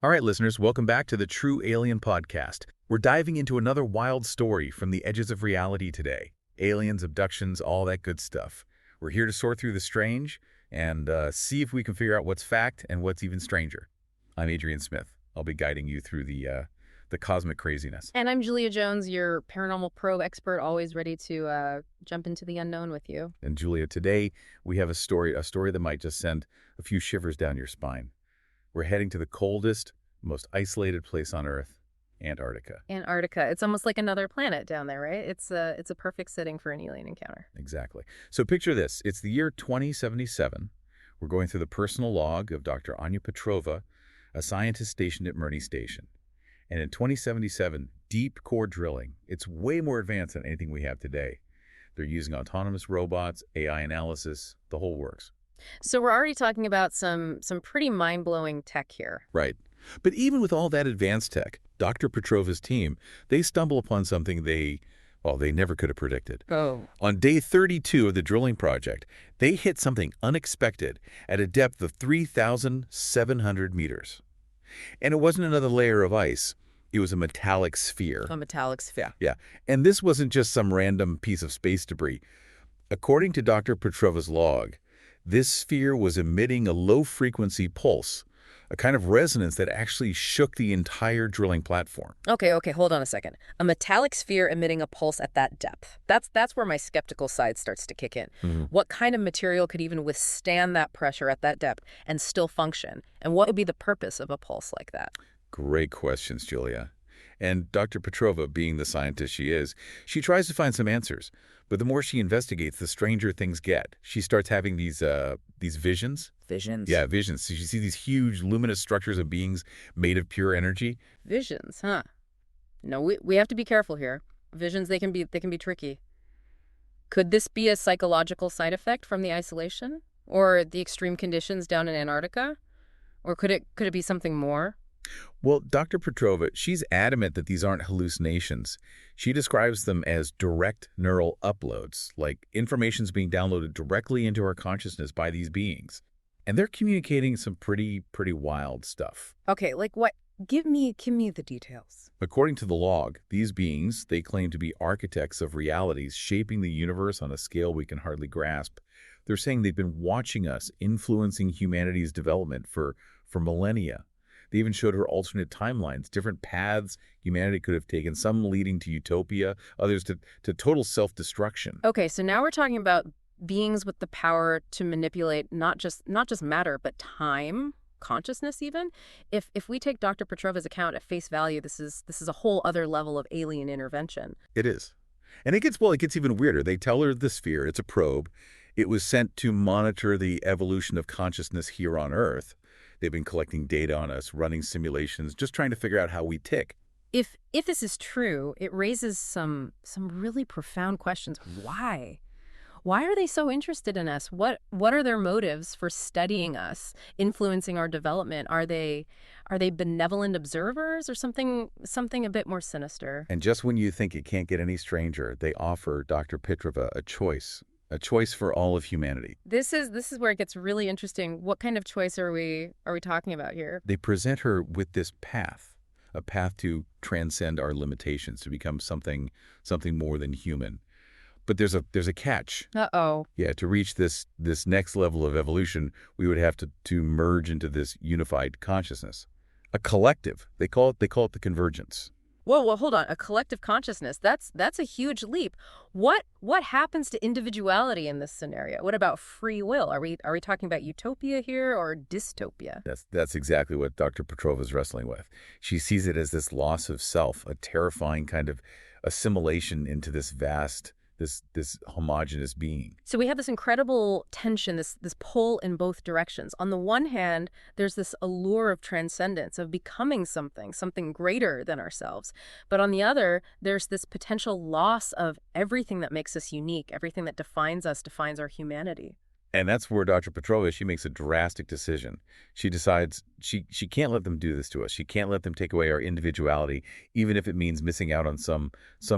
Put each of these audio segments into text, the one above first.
All right, listeners, welcome back to the True Alien Podcast. We're diving into another wild story from the edges of reality today. Aliens, abductions, all that good stuff. We're here to sort through the strange and see if we can figure out what's fact and what's even stranger. I'm Adrian Smith. I'll be guiding you through the cosmic craziness. And I'm Julia Jones, your paranormal probe expert, always ready to jump into the unknown with you. And Julia, today we have a story that might just send a few shivers down your spine. We're heading to the coldest, most isolated place on Earth, Antarctica. Antarctica. It's almost like another planet down there, right? It's a perfect setting for an alien encounter. Exactly. So picture this. It's the year 2077. We're going through the personal log of Dr. Anya Petrova, a scientist stationed at Mirny Station. And in 2077, deep core drilling, it's way more advanced than anything we have today. They're using autonomous robots, AI analysis, the whole works. So we're already talking about some pretty mind-blowing tech here. Right. But even with all that advanced tech, Dr. Petrova's team, they stumble upon something they never could have predicted. Oh. On day 32 of the drilling project, they hit something unexpected at a depth of 3,700 meters. And it wasn't another layer of ice. It was a metallic sphere. A metallic sphere. Yeah. And this wasn't just some random piece of space debris. According to Dr. Petrova's log, this sphere was emitting a low-frequency pulse, a kind of resonance that actually shook the entire drilling platform. Okay, hold on a second. A metallic sphere emitting a pulse at that depth. That's where my skeptical side starts to kick in. Mm-hmm. What kind of material could even withstand that pressure at that depth and still function? And what would be the purpose of a pulse like that? Great questions, Julia. And Dr. Petrova, being the scientist she is, she tries to find some answers. But the more she investigates, the stranger things get. She starts having these visions. Visions? Yeah, visions. So you see these huge luminous structures of beings made of pure energy. Visions, huh? No, we have to be careful here. Visions, they can be tricky. Could this be a psychological side effect from the isolation? Or the extreme conditions down in Antarctica? Or could it be something more? Well, Dr. Petrova, she's adamant that these aren't hallucinations. She describes them as direct neural uploads, like information's being downloaded directly into our consciousness by these beings. And they're communicating some pretty wild stuff. Okay, like what? Give me the details. According to the log, these beings, they claim to be architects of realities shaping the universe on a scale we can hardly grasp. They're saying they've been watching us, influencing humanity's development for millennia. They even showed her alternate timelines, different paths humanity could have taken, some leading to utopia, others to total self-destruction. Okay, so now we're talking about beings with the power to manipulate not just matter, but time, consciousness even. If we take Dr. Petrova's account at face value, this is a whole other level of alien intervention. It is. And it gets even weirder. They tell her the sphere, it's a probe. It was sent to monitor the evolution of consciousness here on Earth. They've been collecting data on us, running simulations, just trying to figure out how we tick. If this is true, it raises some really profound questions. Why? Why are they so interested in us? What are their motives for studying us, influencing our development? Are they benevolent observers or something a bit more sinister? And just when you think it can't get any stranger, they offer Dr. Petrova a choice for all of humanity. This is where it gets really interesting. What kind of choice are we talking about here? They present her with this path, a path to transcend our limitations, to become something more than human. But there's a catch. Uh-oh. Yeah, to reach this next level of evolution, we would have to merge into this unified consciousness. A collective. They call it the convergence. Whoa, hold on. A collective consciousness. That's a huge leap. What happens to individuality in this scenario? What about free will? Are we talking about utopia here or dystopia? That's exactly what Dr. Petrova is wrestling with. She sees it as this loss of self, a terrifying kind of assimilation into this vast, this homogeneous being. So we have this incredible tension, this pull in both directions. On the one hand, there's this allure of transcendence, of becoming something greater than ourselves. But on the other, there's this potential loss of everything that makes us unique, everything that defines us, defines our humanity. And that's where Dr. Petrova, she makes a drastic decision. She decides she can't let them do this to us. She can't let them take away our individuality, even if it means missing out on some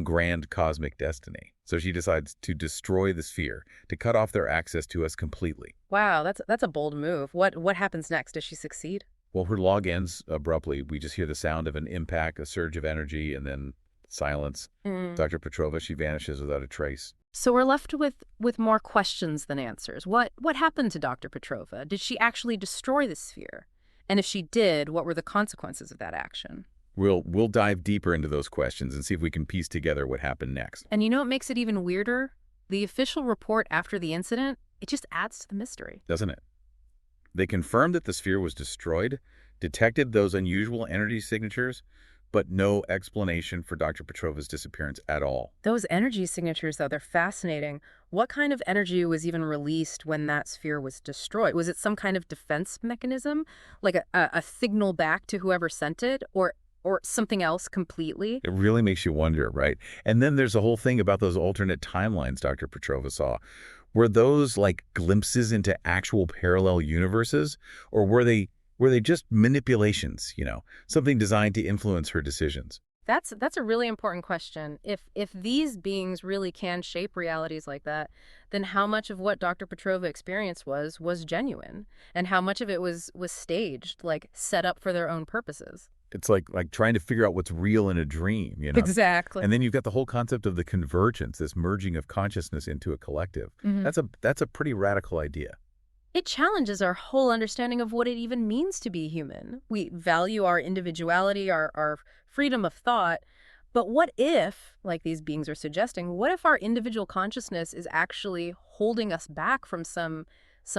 grand cosmic destiny. So she decides to destroy the sphere, to cut off their access to us completely. Wow, that's a bold move. What happens next? Does she succeed? Well, her log ends abruptly. We just hear the sound of an impact, a surge of energy, and then silence. Mm. Dr. Petrova, she vanishes without a trace. So we're left with more questions than answers. What happened to Dr. Petrova? Did she actually destroy the sphere? And if she did, what were the consequences of that action? We'll dive deeper into those questions and see if we can piece together what happened next. And you know what makes it even weirder? The official report after the incident, it just adds to the mystery. Doesn't it? They confirmed that the sphere was destroyed, detected those unusual energy signatures, but no explanation for Dr. Petrova's disappearance at all. Those energy signatures, though, they're fascinating. What kind of energy was even released when that sphere was destroyed? Was it some kind of defense mechanism, like a signal back to whoever sent it, or something else completely? It really makes you wonder, right? And then there's a whole thing about those alternate timelines Dr. Petrova saw. Were those like glimpses into actual parallel universes, or were they just manipulations, something designed to influence her decisions? That's a really important question. If these beings really can shape realities like that, then how much of what Dr. Petrova experienced was genuine, and how much of it was staged, like set up for their own purposes? It's like trying to figure out what's real in a dream. Exactly. And then you've got the whole concept of the convergence, this merging of consciousness into a collective. Mhm. That's a pretty radical idea. It challenges our whole understanding of what it even means to be human. We value our individuality, our freedom of thought. But what if, like these beings are suggesting, what if our individual consciousness is actually holding us back from some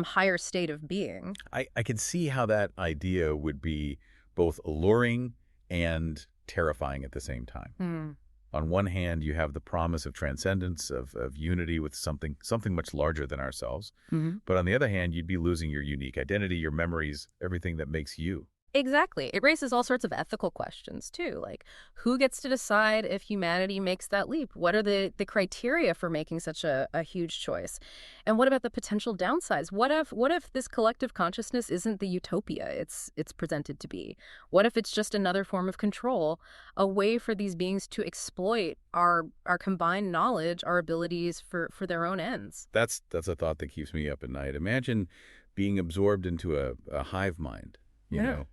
higher state of being? I can see how that idea would be both alluring and terrifying at the same time. Hmm. On one hand, you have the promise of transcendence, of unity with something much larger than ourselves. Hmm. But on the other hand, you'd be losing your unique identity, your memories, everything that makes you. Exactly. It raises all sorts of ethical questions, too, like who gets to decide if humanity makes that leap? What are the criteria for making such a huge choice? And what about the potential downsides? What if this collective consciousness isn't the utopia it's presented to be? What if it's just another form of control, a way for these beings to exploit our combined knowledge, our abilities for their own ends? That's a thought that keeps me up at night. Imagine being absorbed into a hive mind, you Yeah. know.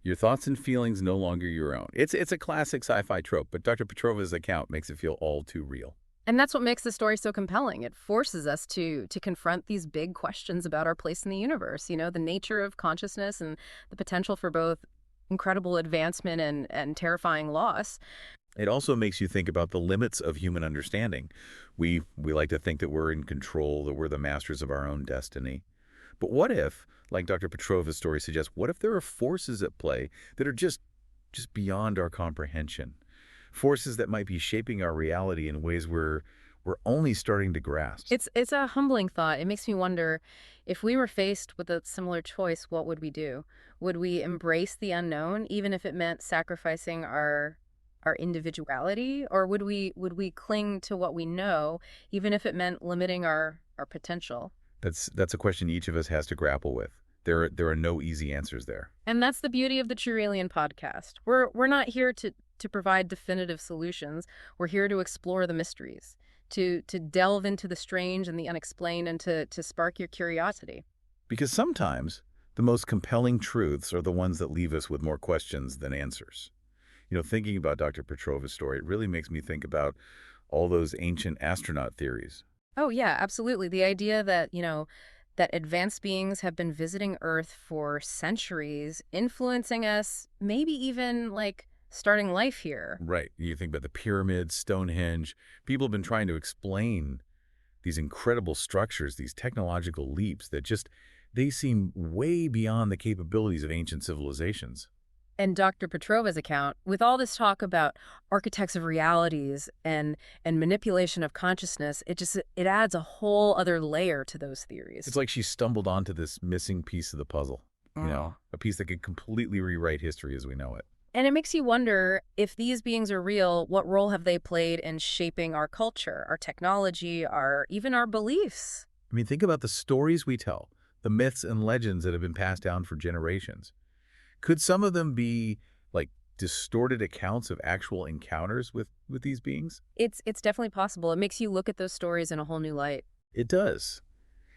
Your thoughts and feelings no longer your own. It's a classic sci-fi trope, but Dr. Petrova's account makes it feel all too real. And that's what makes the story so compelling. It forces us to confront these big questions about our place in the universe, the nature of consciousness and the potential for both incredible advancement and terrifying loss. It also makes you think about the limits of human understanding. We like to think that we're in control, that we're the masters of our own destiny. But what if, like Dr. Petrova's story suggests, what if there are forces at play that are just beyond our comprehension? Forces that might be shaping our reality in ways we're only starting to grasp. It's a humbling thought. It makes me wonder, if we were faced with a similar choice, what would we do? Would we embrace the unknown, even if it meant sacrificing our individuality, or would we cling to what we know, even if it meant limiting our potential? That's a question each of us has to grapple with. There are no easy answers there. And that's the beauty of the True Alien podcast. We're not here to provide definitive solutions. We're here to explore the mysteries, to delve into the strange and the unexplained, and to spark your curiosity. Because sometimes the most compelling truths are the ones that leave us with more questions than answers. Thinking about Dr. Petrova's story, it really makes me think about all those ancient astronaut theories. Oh, yeah, absolutely. The idea that advanced beings have been visiting Earth for centuries, influencing us, maybe even like starting life here. Right. You think about the pyramids, Stonehenge. People have been trying to explain these incredible structures, these technological leaps that they seem way beyond the capabilities of ancient civilizations. And Dr. Petrova's account, with all this talk about architects of realities and manipulation of consciousness, it adds a whole other layer to those theories. It's like she stumbled onto this missing piece of the puzzle, a piece that could completely rewrite history as we know it. And it makes you wonder, if these beings are real, what role have they played in shaping our culture, our technology, even our beliefs? I mean, think about the stories we tell, the myths and legends that have been passed down for generations. Could some of them be like distorted accounts of actual encounters with these beings? It's definitely possible. It makes you look at those stories in a whole new light. It does.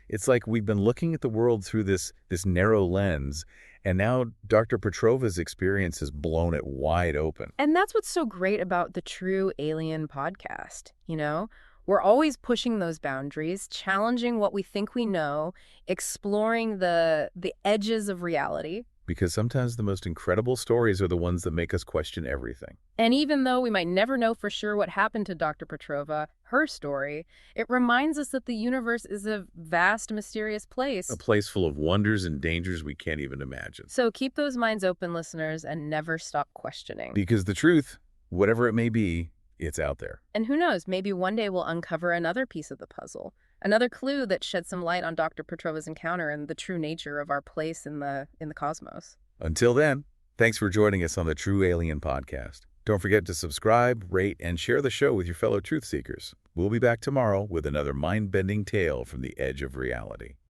It's like we've been looking at the world through this narrow lens, And now Dr. Petrova's experience has blown it wide open. And that's what's so great about the True Alien podcast, you know? We're always pushing those boundaries, challenging what we think we know, exploring the edges of reality. Because sometimes the most incredible stories are the ones that make us question everything. And even though we might never know for sure what happened to Dr. Petrova, her story, it reminds us that the universe is a vast, mysterious place. A place full of wonders and dangers we can't even imagine. So keep those minds open, listeners, and never stop questioning. Because the truth, whatever it may be, it's out there. And who knows, maybe one day we'll uncover another piece of the puzzle, another clue that sheds some light on Dr. Petrova's encounter and the true nature of our place in the cosmos. Until then, thanks for joining us on the True Alien Podcast. Don't forget to subscribe, rate, and share the show with your fellow truth seekers. We'll be back tomorrow with another mind-bending tale from the edge of reality.